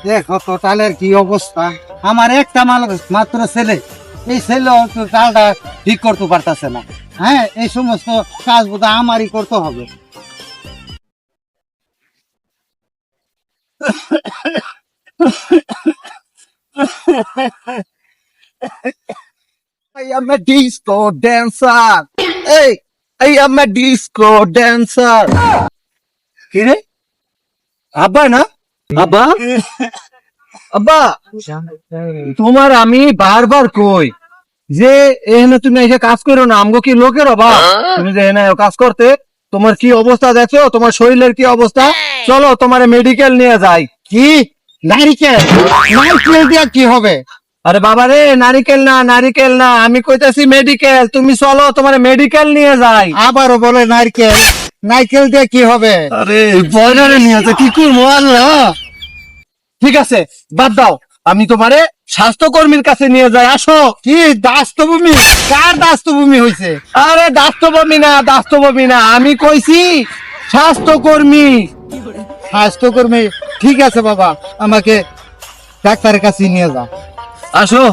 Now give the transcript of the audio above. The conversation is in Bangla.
দেখো টোটালের কি অবস্থা। আমার একটা মাত্র ছেলে, এই ছেলে চালটা ঠিক করতে পারতেছে না। হ্যাঁ, এই সমস্ত কাজ বোধ আমারই করতে হবে। I am a disco dancer. Hey, I am a disco dancer. কি রে? আব্বা না? আব্বা? আব্বা, তোমার আমি বারবার কই যে এখানে তুমি এসে কাজ করো না, আমগো কি লোকের অভাব? তুমি যে এখানে কাজ করতে, তোমার কি অবস্থা দেখছো? তোমার শরীরের কি অবস্থা? চলো তোমার মেডিকেল নিয়ে যাই। কি নারিকেল? নারিকেল দিয়ে কি হবে? আরে বাবা রে, নারিকেল না, আমি কইতাছি মেডিকেল। তুমি চলো তোমার মেডিকেল নিয়ে যাই। আবারও বলে নারকেল, নারকেল দিয়ে কি হবে? আরে বয়লারে নিয়ে যাই, কি করবো আল্লাহ। ঠিক আছে, বাদ দাও, আমি তোমারে স্বাস্থ্যকর্মীর কাছে নিয়ে যাই। আসো। কি দাস্তভূমি? কার দাস্তভূমি হয়েছে? আরে দাস্তভূমি না, আমি কইছি স্বাস্থ্যকর্মী। স্বাস্থ্যকর্মী? ঠিক আছে বাবা, আমাকে ডাক্তারের কাছে নিয়ে যাও। আসো।